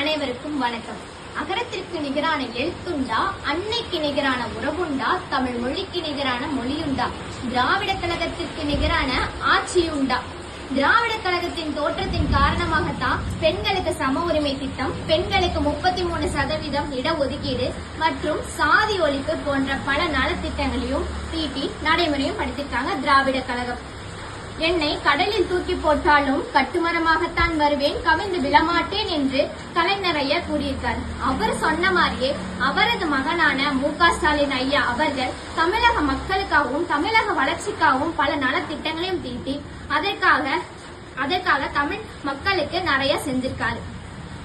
அனைவருக்கும் வணக்கம். அகரத்திற்கு நிகரான எழுத்துண்டா, அன்னைக்கு நிகரான உறவுண்டா, தமிழ் மொழிக்கு நிகரான மொழியுண்டா, திராவிட கழகத்திற்கு நிகரான ஆட்சியுண்டா. திராவிட கழகத்தின் தோற்றத்தின் காரணமாகத்தான் பெண்களுக்கு சம உரிமை திட்டம், பெண்களுக்கு 33% இடஒதுக்கீடு மற்றும் சாதி ஒழிப்பு போன்ற பல நலத்திட்டங்களையும் தீட்டி நடைமுறையும் படுத்திருக்காங்க திராவிட கழகம். என்னை கடலில் தூக்கி போட்டாலும் கட்டுமரமாகத்தான் வருவேன், கவிழ்ந்து விழமாட்டேன் என்று கலைஞர் ஐயா கூறியிருக்கார். அவர் சொன்ன மாதிரியே அவரது மகனான மு.க. ஸ்டாலின் ஐயா அவர்கள் தமிழக மக்களுக்காகவும் தமிழக வளர்ச்சிக்காகவும் பல நலத்திட்டங்களையும் தீட்டி அதற்காக தமிழ் மக்களுக்கு நிறைய செஞ்சிருக்காரு.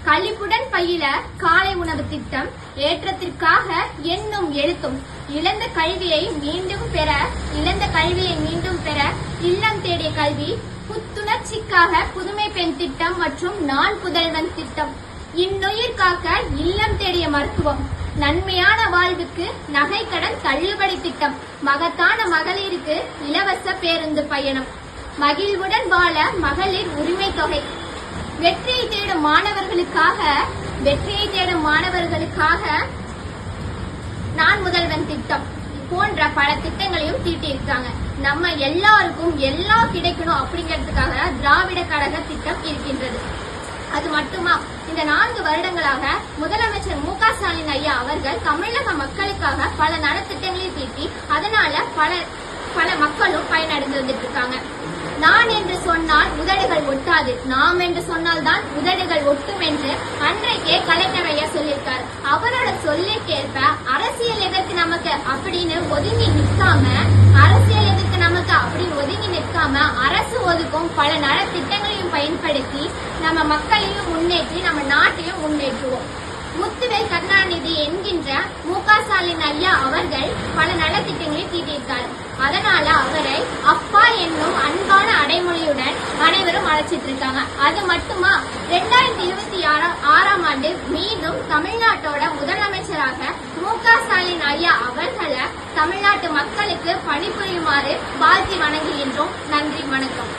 கழிப்புடன் பயில காலை உணவு திட்டம், ஏற்றத்திற்காக எண்ணும் எழுத்தும், இழந்த கல்வியை மீண்டும் பெற இல்லம் தேடிய கல்வி, புத்துணர்ச்சிக்காக புதுமை பெண் திட்டம் மற்றும் நான் புதல்வன் திட்டம், இன்னுயிர் காக்க இல்லம் தேடிய மருத்துவம், நன்மையான வாழ்வுக்கு நகைக்கடன் தள்ளுபடி திட்டம், மகத்தான மகளிருக்கு இலவச பேருந்து பயணம், மகிழ்வுடன் வாழ மகளிர் உரிமை தொகை, வெற்றியை தேடும் மாணவர்களுக்காக நான் முதல்வன் திட்டம் போன்ற பல திட்டங்களையும் தீட்டியிருக்காங்க. நம்ம எல்லாருக்கும் எல்லாம் கிடைக்கணும் அப்படிங்கிறதுக்காக திராவிட கழக திட்டம் இருக்கின்றது. அது மட்டுமா, இந்த 4 வருடங்களாக முதலமைச்சர் மு.க. ஸ்டாலின் ஐயா அவர்கள் தமிழக மக்களுக்காக பல நலத்திட்டங்களை தீட்டி அதனால பல மக்களும் பயனடைந்து வந்துட்டு இருக்காங்க. நான் என்று சொன்னால் உதடுகள் ஒட்டாது, நாம் என்று சொன்னால் தான் உதடுகள் ஒட்டும் என்று அன்றைக்கே கலைஞர் ஐயா சொல்லியிருக்காரு. அவரோட சொல்லிற்கேற்ப அரசியல் எதற்கு நமக்கு அப்படின்னு ஒதுங்கி நிற்காம அரசு ஒதுக்கும் பல நலத்திட்டங்களையும் பயன்படுத்தி நம்ம மக்களையும் முன்னேற்றி நம்ம நாட்டையும் முன்னேற்றுவோம். முத்துவேல் கருணாநிதி என்கின்ற மு.க. ஸ்டாலின் ஐயா அவர்கள் பல நலத்திட்டங்களை தீட்டியிருக்கார். அதனால அவரை அப்பா என்னும் அன்பான அடைமொழியுடன் அனைவரும் அழைச்சிட்டு இருக்காங்க. அது மட்டுமா, 2026ஆம் ஆண்டு மீண்டும் தமிழ்நாட்டோட முதலமைச்சராக மு.க. ஸ்டாலின் ஐயா அவர்களை தமிழ்நாட்டு மக்களுக்கு பணிபுரியுமாறு வாழ்த்தி வணங்குகின்றோம். நன்றி, வணக்கம்.